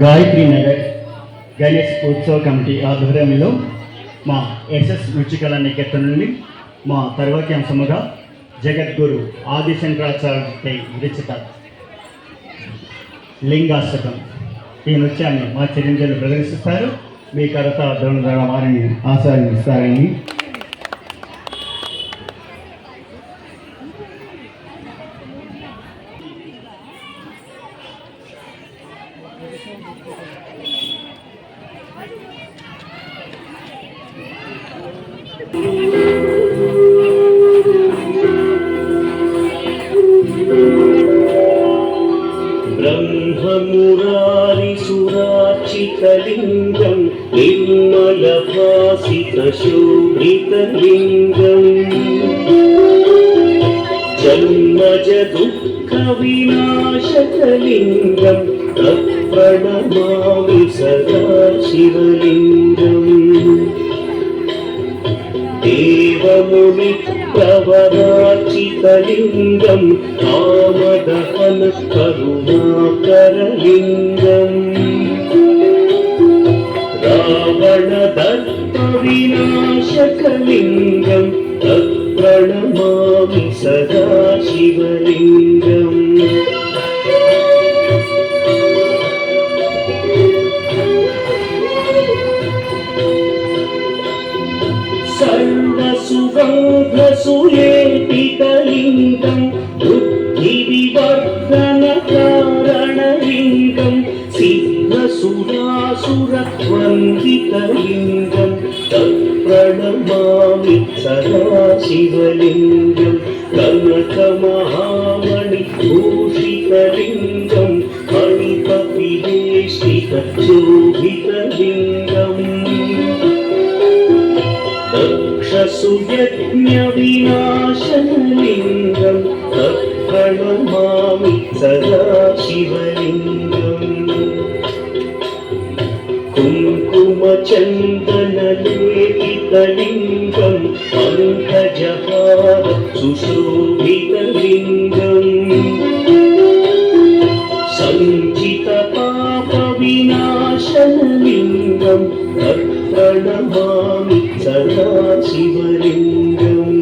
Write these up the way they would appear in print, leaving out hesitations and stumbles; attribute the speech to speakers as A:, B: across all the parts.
A: గాయత్రి నగర్ గణేష్ ఉత్సవ కమిటీ ఆధ్వర్యంలో మా ఎస్ఎస్ రుచికళ నికేతన్ నుండి మా తర్వాతి అంశముగా జగద్గురు ఆదిశంకరాచార్య విరచిత లింగాష్టకం ఈ నృత్యాన్ని మా చిరంజీవులు ప్రదర్శిస్తారు. మీ కరత ధ్వనుల ద్వారా వారిని ఆస్వాదిస్తారని
B: ब्रह्ममुरारिसुरार्चितलिङ्गं निर्मलभासितशोभितलिङ्गम् जन्मजदुःखविनाशकलिङ्गं तत्प्रणमामि सदा शिवलिङ्गम् देवमुनिप्रवरार्चितलिङ्गं कामदहन करुणाकरलिङ्गम् रावणदर्पविनाशकलिङ्गं तत्प्रणमामि सदा शिवलिङ्गम् सर्वसुगन्धसुलेपितलिङ्गं बुद्धिविवर्धनकारणलिङ्गं सिद्धसुरासुरवन्दितलिङ्गं तत्प्रणमामि सदा शिवलिङ्गं कनकमहामणिभूषितलिङ्गं मणिपतिवेष्टितशोभितलिङ्गम् दक्षसुयज्ञविनाशनलिङ्गं तत्प्रणमामि सदा शिवलिङ्गम् कुङ्कुमचन्दनलेपितलिङ्गं पङ्कजहार सुशोभितलिङ्गम् सञ्चितपापविनाशनलिङ्गं तत्प्रणमामि सदा शिवलिङ्गम्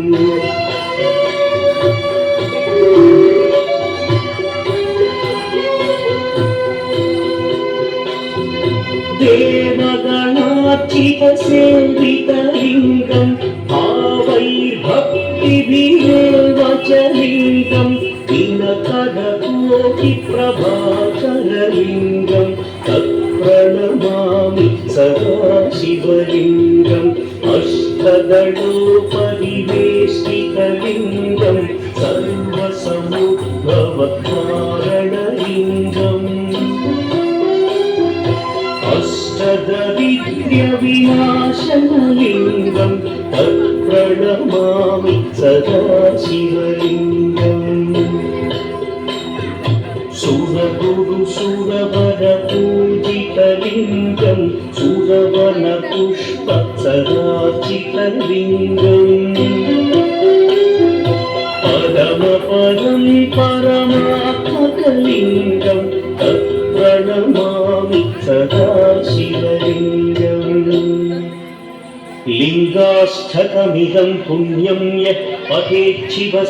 B: देवगणार्चितसेवितलिङ्गं भावैर्भक्तिभिरेव च लिङ्गं दिनकरकोटिप्रभाकरलिङ्गं तत्प्रणमामि सदा शिवलिङ्गम् अष्टदलोपरिवेष्टितलिङ्गं सर्वसमुद्भवकारणलिङ्गम् अष्टदरिद्र्यविनाशनलिङ्गं तत्प्रणमामि सदा शिवलिङ्गम् सुरगुरुसुरवरपूजितलिङ्गं सुरवनपुष्पसरार्चितलिङ्गम् परमपदं परमात्मकलिङ्गं तत्प्रणमामि सदा शिवलिङ्गम् लिङ्गाष्टकमिदं पुण्यं यः पठेच्छिवसङ्गीतम्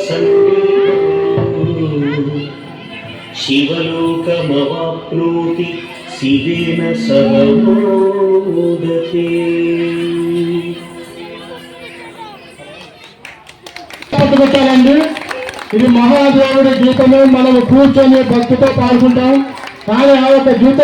B: शिवलोकमवाप्नोति शिवेन सह मोदते।
C: ఇది మహాదేవుడి గీతము. మనం కూర్చొని భక్తితో పాడుకుంటాం. కానీ ఆ యొక్క గీతం